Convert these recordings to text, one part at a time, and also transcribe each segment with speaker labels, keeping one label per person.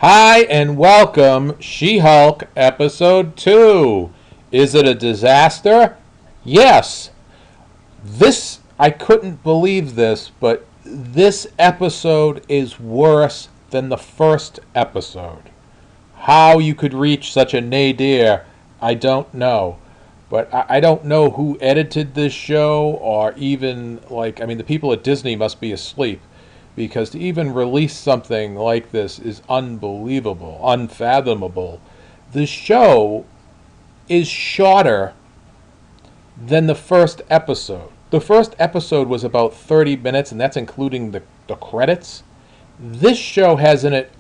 Speaker 1: Hi and welcome, She-Hulk Episode 2. Is it a disaster? Yes. I couldn't believe this, but this episode is worse than the first episode. How you could reach such a nadir, I don't know. But I don't know who edited this show, or even, the people at Disney must be asleep. Because to even release something like this is unbelievable, unfathomable. The show is shorter than the first episode. The first episode was about 30 minutes, and that's including the credits. This show has in it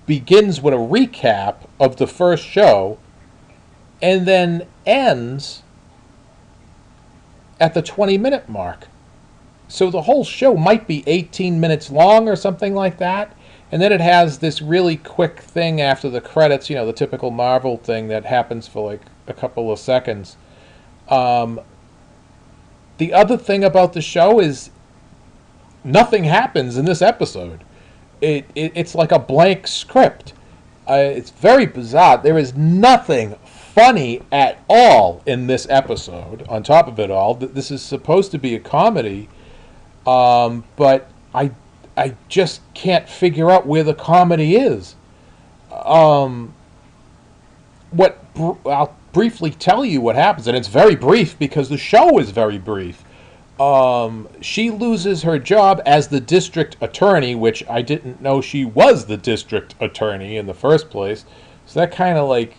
Speaker 1: begins with a recap of the first show and then ends at the 20-minute mark. So the whole show might be 18 minutes long or something like that. And then it has this really quick thing after the credits, the typical Marvel thing that happens for like a couple of seconds. The other thing about the show is nothing happens in this episode. It's like a blank script. It's very bizarre. There is nothing funny at all in this episode. On top of it all, this is supposed to be a comedy, but I just can't figure out where the comedy is. I'll briefly tell you what happens, and it's very brief because the show is very brief. She loses her job as the district attorney, which I didn't know she was the district attorney in the first place. So that kind of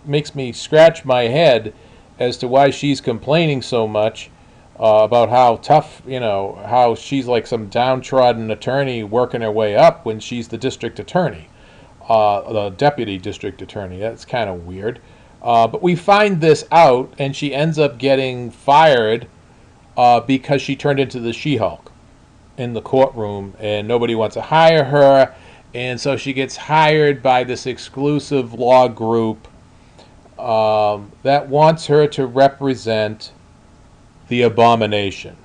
Speaker 1: makes me scratch my head as to why she's complaining so much about how tough, how she's like some downtrodden attorney working her way up when she's the district attorney, the deputy district attorney. That's kind of weird. But we find this out, and she ends up getting fired because she turned into the She-Hulk in the courtroom, and nobody wants to hire her, and so she gets hired by this exclusive law group that wants her to represent the Abomination.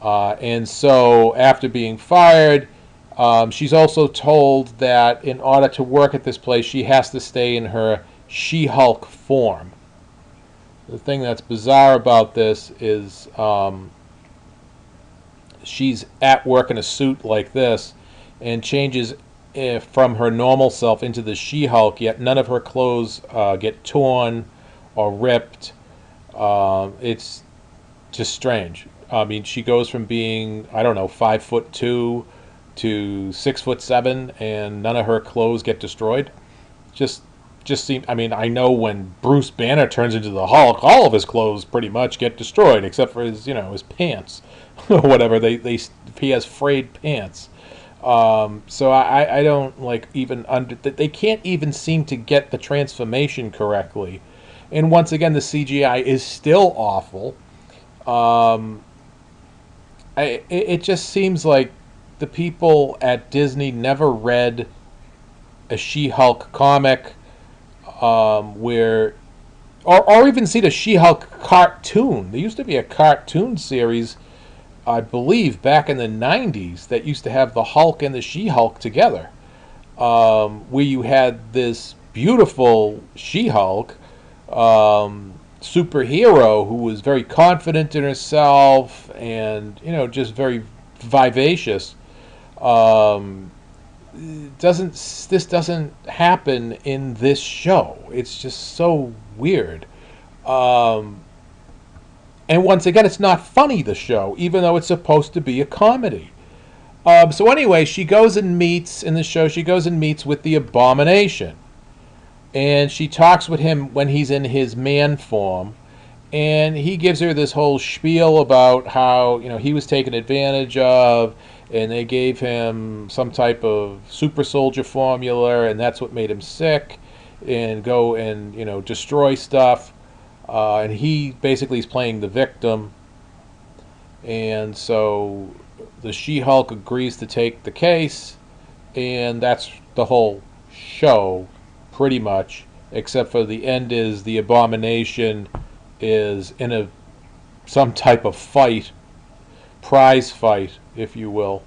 Speaker 1: And so after being fired, she's also told that in order to work at this place, she has to stay in her She-Hulk form. The thing that's bizarre about this is she's at work in a suit like this and changes from her normal self into the She-Hulk, yet none of her clothes get torn or ripped. It's just strange. I mean, she goes from being, 5'2" to 6'7", and none of her clothes get destroyed. Just seem. I mean, I know when Bruce Banner turns into the Hulk, all of his clothes pretty much get destroyed, except for his, his pants, or whatever. He has frayed pants. So I don't even they can't even seem to get the transformation correctly. And once again, the CGI is still awful. It just seems like the people at Disney never read a She-Hulk comic, or even seen a She-Hulk cartoon. There used to be a cartoon series, I believe, back in the 90s that used to have the Hulk and the She-Hulk together, where you had this beautiful She-Hulk superhero who was very confident in herself and just very vivacious. This doesn't happen in this show. It's just so weird. And once again, it's not funny, the show, even though it's supposed to be a comedy. So anyway, she goes and meets with the Abomination. And she talks with him when he's in his man form. And he gives her this whole spiel about how, he was taken advantage of, and they gave him some type of super soldier formula, and that's what made him sick, and go and, destroy stuff. And he basically is playing the victim. And so the She-Hulk agrees to take the case, and that's the whole show, pretty much, except for the end is the Abomination is in some type of fight, prize fight, if you will,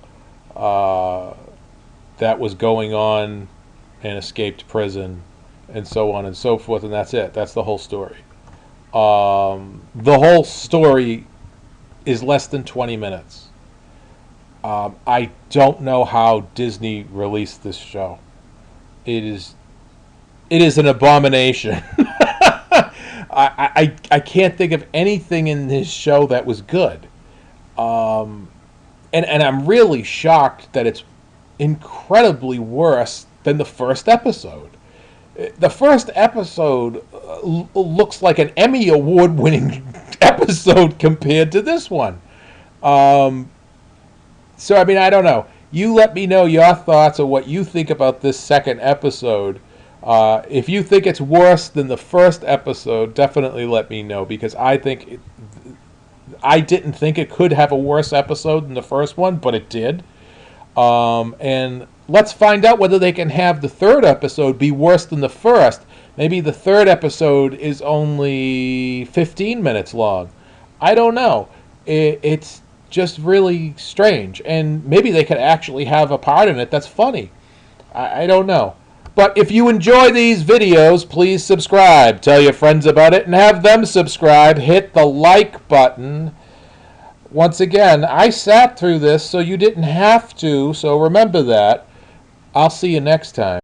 Speaker 1: that was going on and escaped prison and so on and so forth, and that's it. That's the whole story. The whole story is less than 20 minutes. I don't know how Disney released this show. It is an abomination. I can't think of anything in this show that was good. And I'm really shocked that it's incredibly worse than the first episode. The first episode looks like an Emmy Award winning episode compared to this one. So, I mean, I don't know. You let me know your thoughts on what you think about this second episode. If you think it's worse than the first episode, definitely let me know, because I didn't think it could have a worse episode than the first one, but it did. And let's find out whether they can have the third episode be worse than the first. Maybe the third episode is only 15 minutes long. I don't know. It's just really strange. And maybe they could actually have a part in it that's funny. I don't know. But if you enjoy these videos, please subscribe. Tell your friends about it and have them subscribe. Hit the like button. Once again, I sat through this so you didn't have to, so remember that. I'll see you next time.